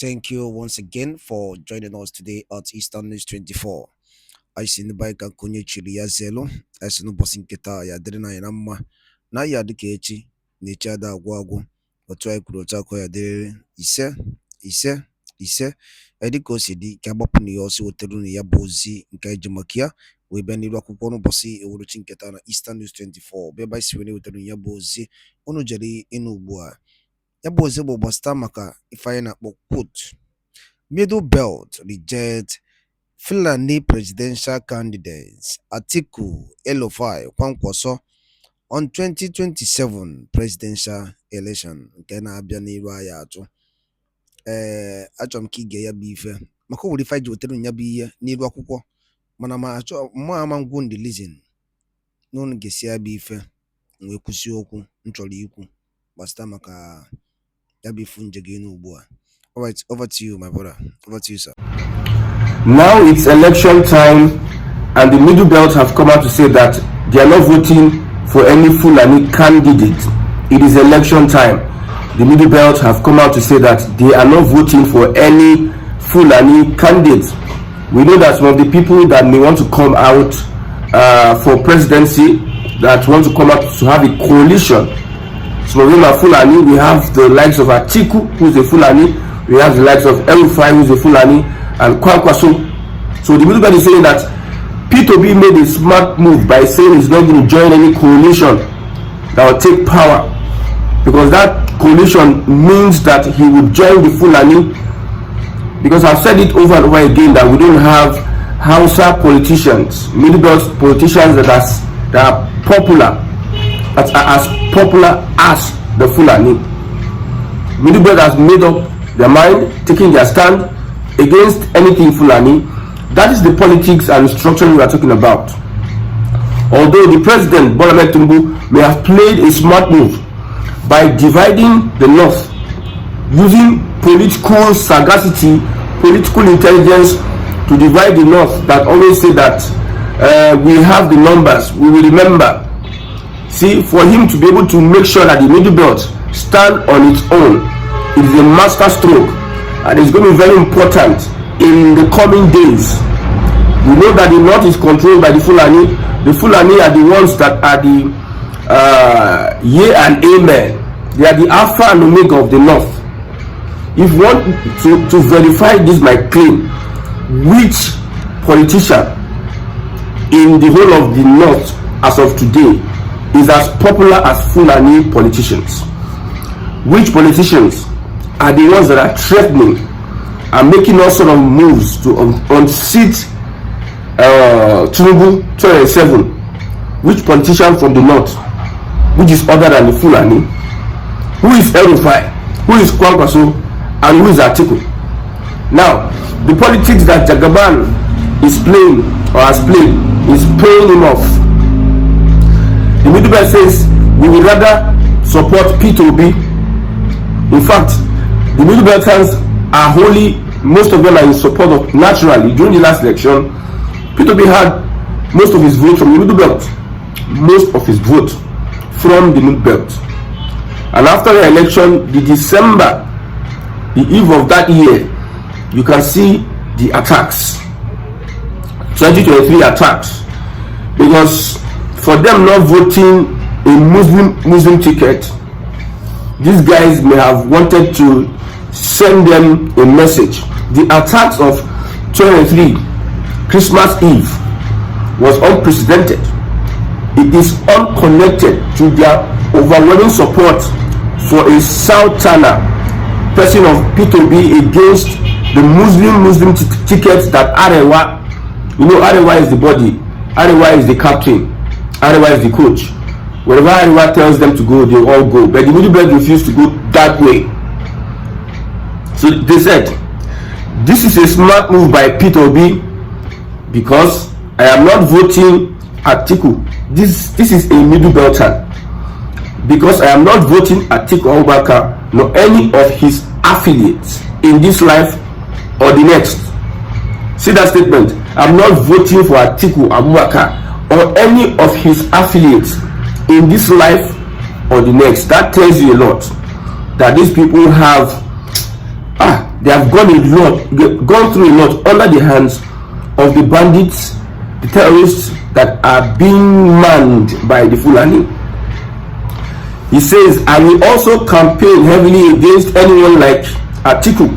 Thank you once again for joining us today at Eastern News 24. I see the bike and kunye chili ya zelo. I see no bossing keta ya drena ya nama. Na ya dikechi, nature da guagu. But try kurota ko ya de ise. Ediko sidi kabapuni yosi woteruni ya bozi nkai jamakia. We beni wakukono bosi ewuluchin keta na Eastern News 24. Beba isi weni woteruni ya bozi. Ono jari inu bua. Ya bozi bo basta maka ifaya na quote. Middle Belt reject Fulani presidential candidates Atiku El-Rufai Kwankwaso on 2027 presidential election. Nke na-abịa n'iru anyị atụ. Achọrọ m ka ige ya bụ ife maka o were ife ji wetere nya bụ ihe n'iru akwụkwọ mana ma achọ mụ ama ngwu ndị lizin n'ụnụ ga-esi ya bụ ife wee kwụsị okwu m chọrọ ikwu gbasịta maka ya bụ ifu nje gị n'ugbu a. All right, over to you, my brother. Over to you, sir. Now it's election time, and the Middle Belt have come out to say that they are not voting for any Fulani candidate. It is election time. The Middle Belt have come out to say that they are not voting for any Fulani candidates. We know that some of the people that may want to come out for presidency, that want to come out to have a coalition, some of them are Fulani. We have the likes of Atiku, who is a Fulani. We have the likes of El-Rufai, who is a Fulani, and Kwankwaso. So the Middle Belt is saying that P2B made a smart move by saying he's not going to join any coalition that will take power, because that coalition means that he would join the Fulani. Because I've said it over and over again that we don't have Hausa politicians, Middle Belt politicians that are popular, that are as popular as the Fulani. Middle Belt has made up their mind, taking their stand against anything Fulani. That is the politics and structure we are talking about. Although the president Bola Ahmed Tinubu may have played a smart move by dividing the north using political sagacity, political intelligence to divide the north, that always say that we have the numbers, we will remember. See, for him to be able to make sure that the Middle Belt stand on its own, it is a master stroke, and it's going to be very important in the coming days. We know that the north is controlled by the Fulani. The Fulani are the ones that are the yea and amen. They are the alpha and omega of the north. If you want to verify this, my claim, which politician in the whole of the north as of today is as popular as Fulani politicians? Which politicians are the ones that are threatening and making all sort of moves to unseat Tinubu 27? Which politician from the north, which is other than the Fulani? Who is El-Rufai? Who is Kwankwaso? And who is Atiku? Now, the politics that Jagaban is playing or has played is paying him off. The Middle Belt says we would rather support P2B. In fact, the Middle Belters are wholly, most of them are in support of, naturally, during the last election, P2B had most of his vote from the Middle Belt. Most of his vote from the Middle Belt. And after the election, the December, the eve of that year, you can see the attacks. 2023 attacks. Because for them not voting a Muslim ticket, these guys may have wanted to send them a message. The attacks of 2023 Christmas Eve was unprecedented. It is unconnected to their overwhelming support for a Southerner person of P2B against the Muslim tickets that Arewa, you know, Arewa is the body, Arewa is the captain, Arewa is the coach. Wherever Arewa tells them to go, they all go. But the Middle Belt refused to go that way. So they said, this is a smart move by P2B because I am not voting Atiku. This is a Middle Belter. Because I am not voting Atiku Abubakar nor any of his affiliates in this life or the next. See that statement? I'm not voting for Atiku Abubakar or any of his affiliates in this life or the next. That tells you a lot, that these people have They have gone through a lot under the hands of the bandits, the terrorists that are being manned by the Fulani. He says, I will also campaign heavily against anyone like Atiku,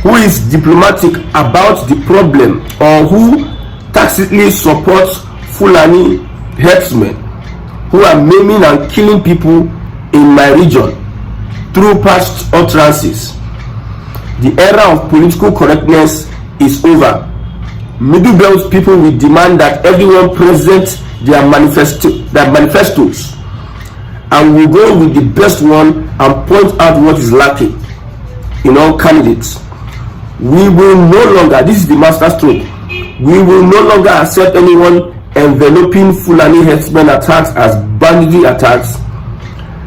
who is diplomatic about the problem or who tacitly supports Fulani herdsmen who are maiming and killing people in my region through past utterances. The era of political correctness is over. Middle Belt people will demand that everyone present their manifestos, and will go with the best one and point out what is lacking in all candidates. We will no longer, this is the master stroke, we will no longer accept anyone enveloping Fulani herdsmen attacks as banditry attacks.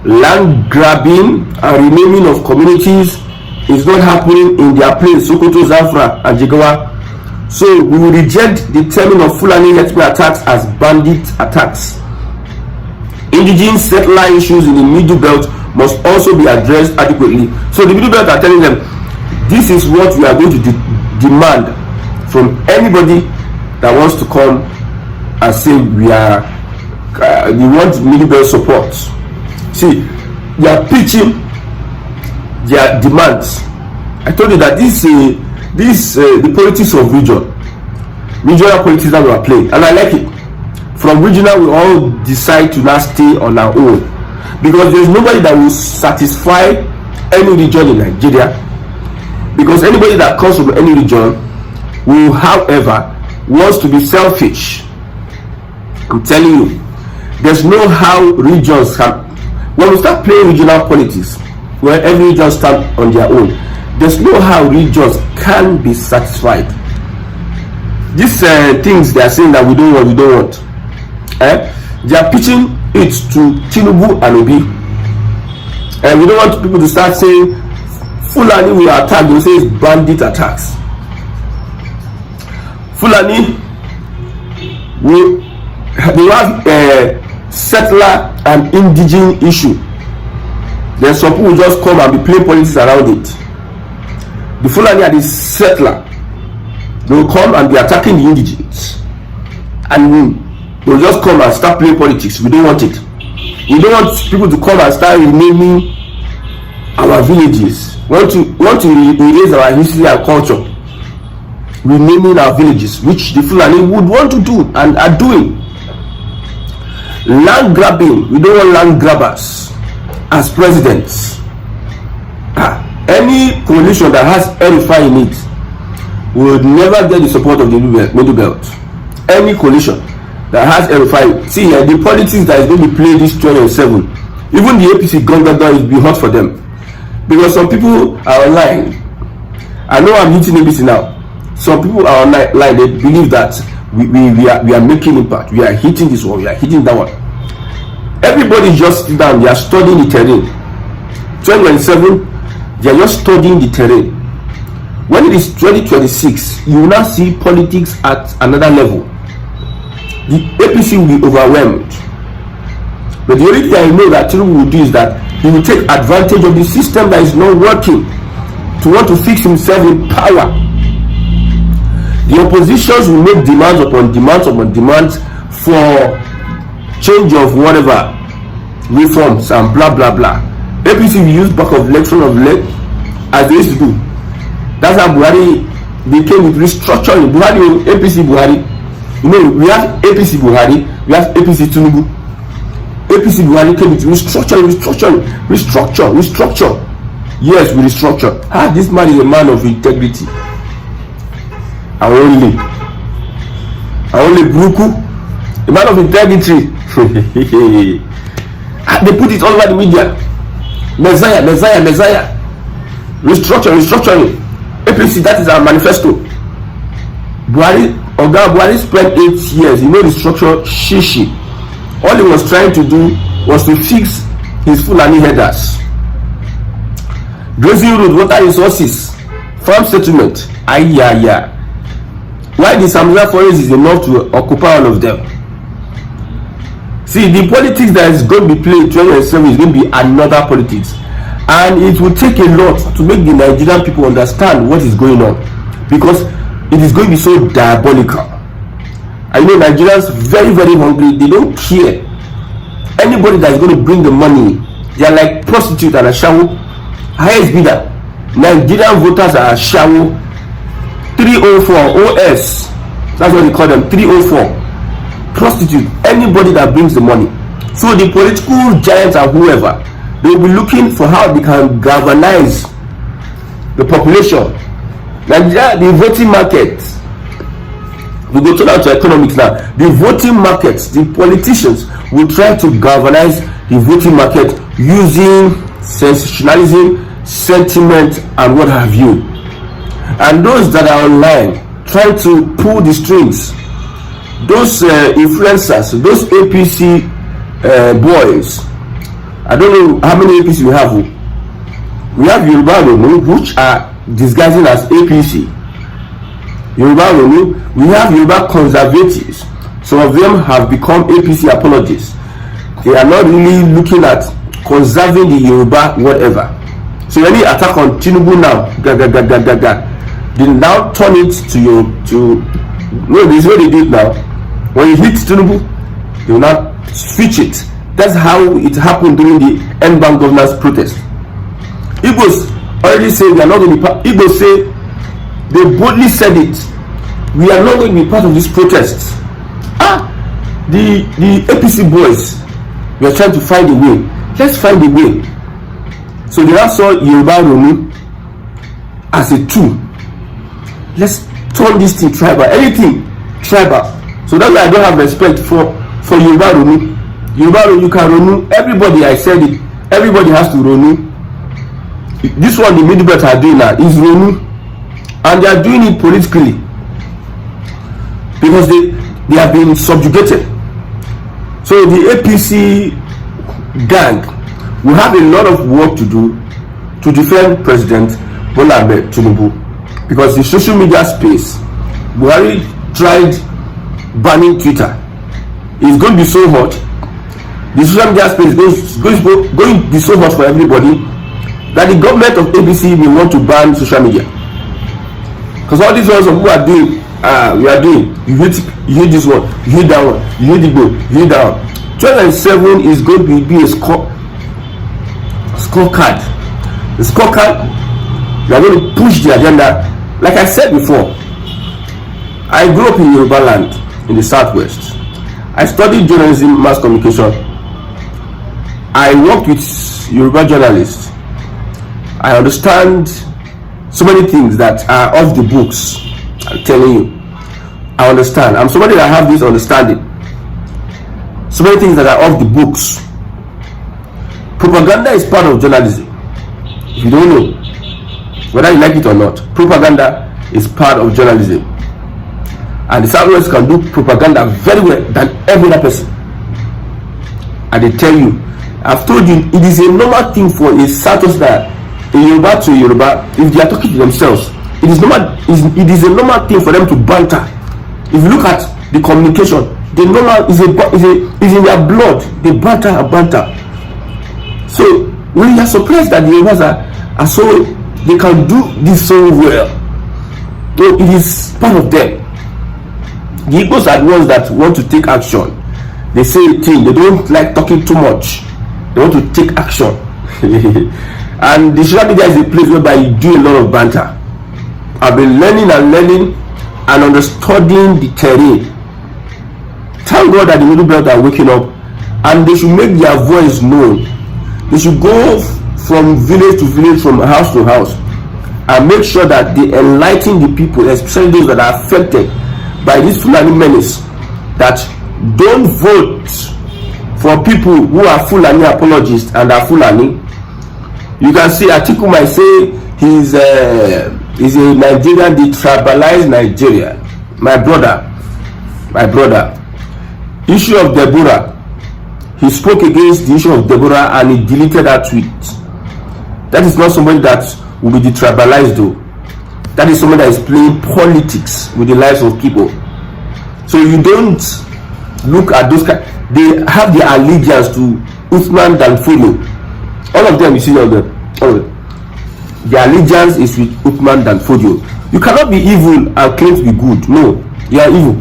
Land grabbing and renaming of communities is not happening in their place, Sokoto, Biafra and Jigawa. So we will reject the terming of Fulani herdsmen attacks as bandit attacks. Indigenous settler issues in the Middle Belt must also be addressed adequately. So the Middle Belt are telling them, this is what we are going to demand from anybody that wants to come and say we want Middle Belt support. See, they are pitching their demands. I told you that the politics of regional politics that we are playing, and I like it. From regional, we all decide to now stay on our own, because there is nobody that will satisfy any region in Nigeria. Because anybody that comes from any region will, however, wants to be selfish. I'm telling you, there's no how regions can. When we start playing regional politics, where every region stands on their own, there's no how regions can be satisfied. These things they are saying that we don't want. They are pitching it to Tinubu and Obi, and we don't want people to start saying Fulani will attack. They say it's bandit attacks. Fulani they have a settler and indigenous issue. Then some people just come and be playing politics around it. The Fulani are the settler. They will come and be attacking the indigenous, and they will just come and start playing politics. We don't want it. We don't want people to come and start renaming our villages. We want to erase our history and culture, renaming our villages, which the Fulani would want to do and are doing. Land grabbing, we don't want land grabbers as presidents. Any coalition that has El-Rufai in it will never get the support of the Middle Belt. Any coalition that has El-Rufai, see the politics that is going to be played this 2007, even the APC gun will be hot for them, because some people are online. I know I'm hitting APC now. Some people are online, they believe that we are making impact, we are hitting this one, we are hitting that one. Everybody just sit down, they are studying the terrain. 2027, they are just studying the terrain. When it is 2026, you will now see politics at another level. The APC will be overwhelmed. But the only thing I know that Tinubu will do is that he will take advantage of the system that is not working to want to fix himself in power. The oppositions will make demands upon demands for change of whatever, reforms and blah blah blah. APC will use back of leg as they used to do. That's how Buhari became with restructuring. Buhari, APC Buhari. You know, we have APC Buhari, we have APC Tinubu. APC Buhari came with restructure. Yes, we restructure. This man is a man of integrity. Only Bruku, a man of integrity. They put it all over the media. Messiah. Restructuring. APC, that is our manifesto. Buhari spent 8 years, restructure shishi. All he was trying to do was to fix his Fulani headers. Grazing road, water resources, farm settlement. Why the Samura forest is enough to occupy all of them? See, the politics that is going to be played 2007 is going to be another politics. And it will take a lot to make the Nigerian people understand what is going on, because it is going to be so diabolical. I know Nigerians very, very hungry. They don't care. Anybody that is going to bring the money, they are like prostitute and a shawo. Highest bidder. Nigerian voters are a shawo. 304 OS. That's what they call them. 304. Prostitute. Anybody that brings the money. So the political giants and whoever, they will be looking for how they can galvanize the population. Nigeria, the voting market. We go turn out to economics now. The voting markets, the politicians will try to galvanize the voting market using sensationalism, sentiment, and what have you. And those that are online trying to pull the strings, those influencers, those APC boys. I don't know how many APC we have. We have Yoruba, which are disguising as APC. Yoruba, we have Yoruba conservatives. Some of them have become APC apologists. They are not really looking at conserving the Yoruba whatever. So any attack on Tinubu now, they now turn it this is what they do now. When you hit Tinubu, they will not switch it. That's how it happened during the N-Bank governance protest. Igbos already say they are not going to be part. Igbos say, they boldly said it, we are not going to be part of this protest. The APC boys, we are trying to find a way. Let's find a way. So they now saw Yoruba Romu as a tool. Let's turn this thing tribal, anything tribal. So that's why I don't have respect for Yoruba Romu. Yoruba Romu, you can Romu. Everybody, I said it, everybody has to Romu. This one the middle belt are doing now is Romu, and they are doing it politically because they have been subjugated. So the APC gang will have a lot of work to do to defend President Bola Ahmed Tinubu, because the social media space, Buhari tried banning Twitter. It's going to be so hot. The social media space is going to be so hot for everybody that the government of ABC will want to ban social media. Because all these ones of who are doing, we are doing, you hit this one, you hit that one, you hit the goal, you hit that one. 2007 is going to be a scorecard. The scorecard, we are going to push the agenda. Like I said before, I grew up in Yoruba land in the southwest. I studied journalism, mass communication. I worked with Yoruba journalists. I understand so many things that are off the books. I'm telling you, I understand. I'm somebody that have this understanding. So many things that are off the books. Propaganda is part of journalism. If you don't know, whether you like it or not, propaganda is part of journalism. And the Southwest can do propaganda very well than every other person. And they tell you, I've told you, it is a normal thing for a Southwest that a Yoruba to a Yoruba, if they are talking to themselves, it is a normal thing for them to banter. If you look at the communication, the normal is in their blood. They banter. So when you are surprised that the Yorubas are so, they can do this so well, so it is part of them. The Igbos are the ones that want to take action. They say a thing, they don't like talking too much. They want to take action. And the social media is a place whereby you do a lot of banter. I've been learning and understanding the terrain. Thank God that the middle belt are waking up, and they should make their voice known. They should go from village to village, from house to house, and make sure that they enlighten the people, especially those that are affected by this Fulani menace, that don't vote for people who are Fulani apologists and are Fulani. You can see Atiku might say he's a Nigerian, the tribalized Nigeria. My brother. Issue of Deborah. He spoke against the issue of Deborah and he deleted that tweet. That is not somebody that will be detribalized though. That is someone that is playing politics with the lives of people. So you don't look at those guys. They have their allegiance to Usman Danfodio. All of them, you see all of them. Oh, their allegiance is with Uthman than Fodio. You cannot be evil and claim to be good. No, you are evil.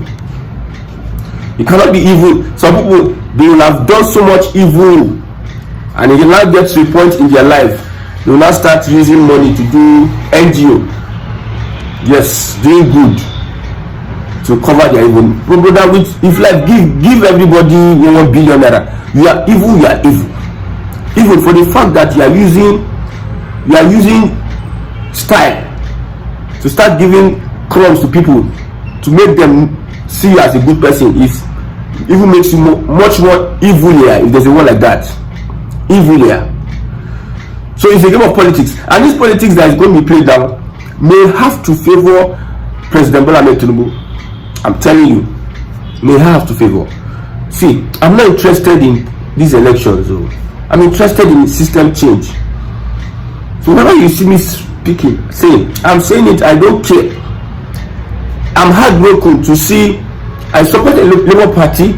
You cannot be evil. Some people, they will have done so much evil, and they will now get to a point in their life, they will now start using money to do NGO. Yes, doing good to cover their evil. Brother, if like give everybody 1 billion naira, you are evil. You are evil. Even for the fact that you are using style to start giving crumbs to people to make them see you as a good person, is even makes you much more evil here, if there's a word like that. Evil here. So it's a game of politics, and this politics that is going to be played down may have to favor President Bola Ahmed Tinubu. I'm telling you, may have to favor. See, I'm not interested in these elections though. I'm interested in system change. So whenever you see me speaking, saying, I'm saying it, I don't care. I'm heartbroken to see I support the Labour Party.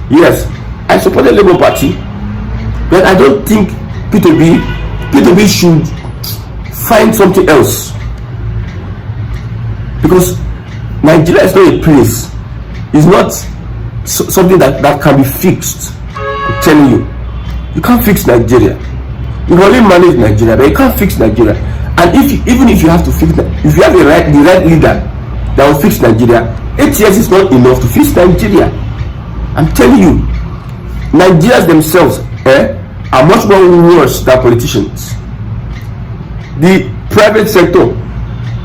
Yes, I support the Labour Party, but I don't think P2B should find something else, because Nigeria is not a place. It's not something that can be fixed. I'm telling you, you can't fix Nigeria. You can only manage Nigeria, but you can't fix Nigeria. And even if you have to fix, if you have the right leader that will fix Nigeria, 8 years is not enough to fix Nigeria. I'm telling you, Nigerians themselves are much more worse than politicians. The private sector,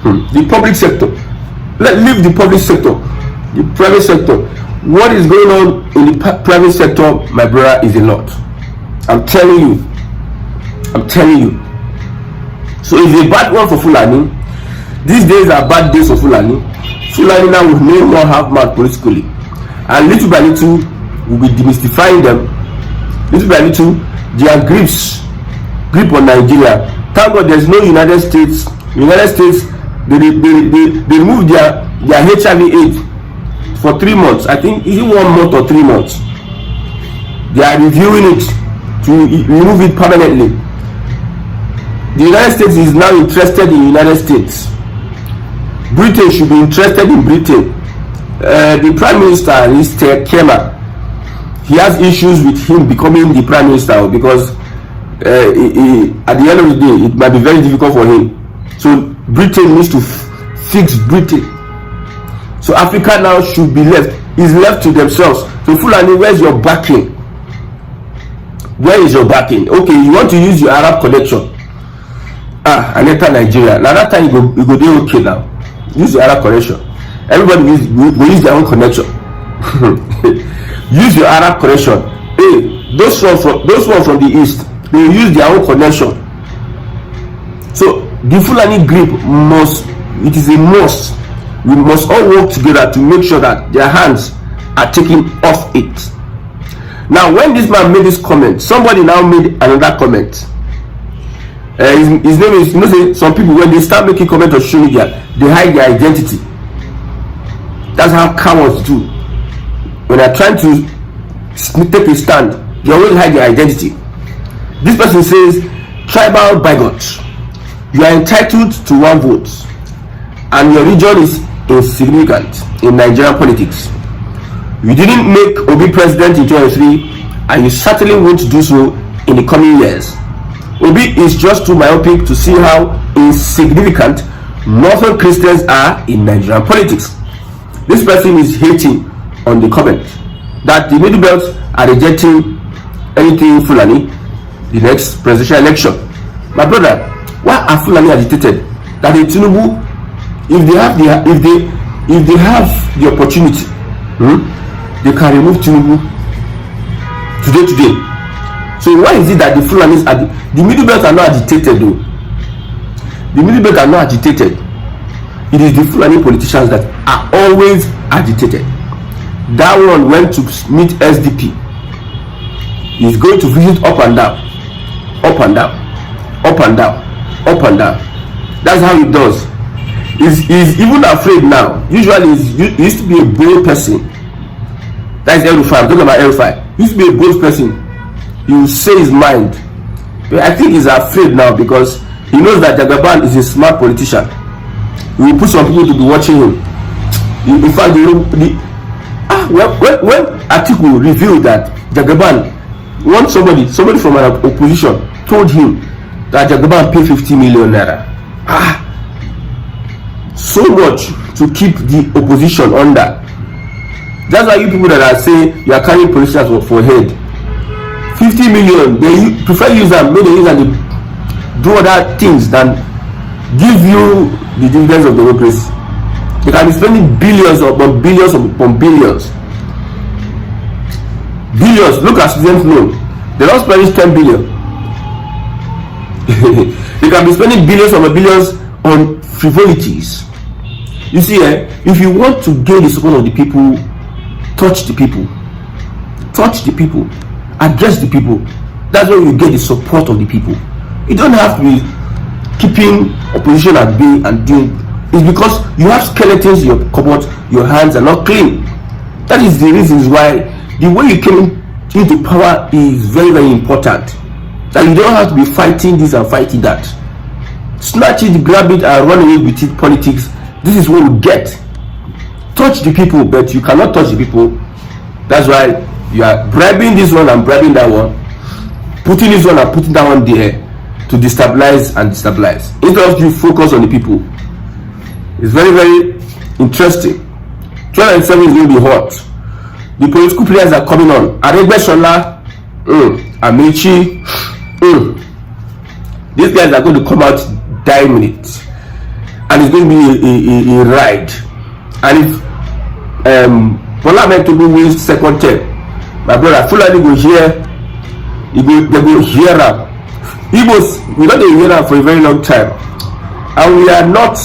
the public sector, leave the public sector, the private sector. What is going on in the private sector, my brother, is a lot. I'm telling you. So it's a bad one for Fulani. These days are bad days for Fulani. Fulani now will no more have mouth politically, and little by little will be demystifying them. Little by little, their grip on Nigeria. Thank God there's no United States. United States, they removed their HIV/AIDS for 3 months. I think is it 1 month or 3 months. They are reviewing it to remove it permanently. The United States is now interested in the United States. Britain should be interested in Britain. The Prime Minister is Kema. He has issues with him becoming the Prime Minister, because at the end of the day, it might be very difficult for him. So Britain needs to fix Britain. So Africa now should be is left to themselves. So Fulani, where's your backing? Where is your backing? Okay, you want to use your Arab connection. And enter Nigeria. Now that time you go do okay now. Use your Arab connection. Everybody will use their own connection. Use your Arab connection. Hey, those ones from the east, they use their own connection. So the Fulani grip it is a must. We must all work together to make sure that their hands are taken off it. Now, when this man made this comment, somebody now made another comment. His name is, say, some people, when they start making comments on social media, they hide their identity. That's how cowards do. When they're trying to take a stand, they always hide their identity. This person says, tribal bigots, you are entitled to 1 vote, and your region is insignificant in Nigerian politics. You didn't make Obi president in 2023, and you certainly won't do so in the coming years. Obi is just too myopic to see how insignificant Northern Christians are in Nigerian politics. This person is hating on the comment that the Middle Belt are rejecting anything Fulani the next presidential election. My brother, why are Fulani agitated that in Tinubu, if they have the opportunity, they can remove Tinubu today. So why is it that the Fulanis are the Middle Belt are not agitated though? The Middle Belt are not agitated. It is the Fulani politicians that are always agitated. That one went to meet SDP. He's going to visit up and down, up and down, up and down, up and down. That's how he does. He's even afraid now. Usually he used to be a bold person. That's El-Rufai. I'm talking about El-Rufai. He used to be a bold person. He will say his mind I think he's afraid now because he knows that Jagaban is a smart politician. He will put some people to be watching him. In fact, when Atiku revealed that Jagaban wants somebody from an opposition told him that Jagaban pay 50 million naira. So much to keep the opposition under. That's why you people that are saying you are carrying politicians for head. 50 million, they prefer use them, maybe they use them to do other things than give you the dividends of democracy. They can be spending billions upon billions upon billions. Billions. Look at student loan. They don't spend 10 billion. They can be spending billions upon billions on frivolities. You see, if you want to gain the support of the people, touch the people. Touch the people. Address the people. That's where you get the support of the people. You don't have to be keeping opposition at bay and doing. It's because you have skeletons in your cupboard, your hands are not clean. That is the reasons why the way you came into power is very, very important. That you don't have to be fighting this and fighting that. Snatch it, grab it, and run away with it. Politics. This is what we get. Touch the people, but you cannot touch the people. That's why you are bribing this one and bribing that one, putting this one and putting that one there to destabilize and destabilize. Instead of you focus on the people. It's very, very interesting. 2007 is going to be hot. The political players are coming on. Aregbesola, Amici, these guys are going to come out diamond, and it's going to be a ride. And if Bola Ahmed Tinubu wins second term, my brother Fulani go hear, they go hear am. Igbos, we don't hear am for a very long time, and we are not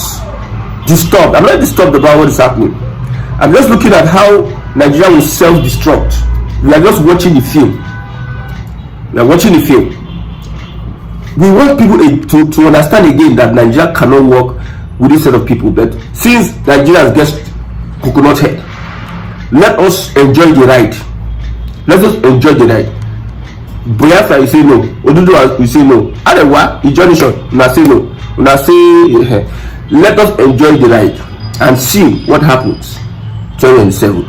disturbed. I'm not disturbed about what is happening. I'm just looking at how Nigeria will self-destruct. We are just watching the film. We are watching the film. We want people to understand again that Nigeria cannot work with this set of people. But since Nigeria gets coconut head, let us enjoy the ride. Let us enjoy the ride. Biafra, you say no. Oduduwa, you say no. Arewa, Ijonishon, una say no. Una say let us enjoy the ride and see what happens 2027.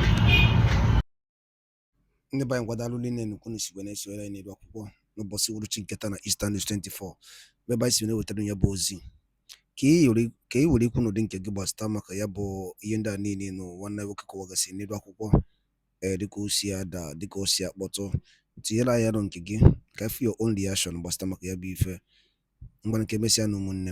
ndị banyị ngwadalụ niile nnukwu n'isi na-eso ya n'elu akwụkwọ n'ụbọchị uruchi nketa na Eastern News 24 ebe anyị si na-ewetara ya bụ ozi ka ị were ikwu n'ụdị nke gị gbasịta maka ya bụ ihe ndị a niile nụ nwanne nwoke kọwagasị n'elu akwụkwọ dịka o si ada dịka o si akpọtụ tinyere anyị arụ nke gị ka ife your own reaction gbasịta maka ya bụ ife ngwa nke mesịa na ụmụnne m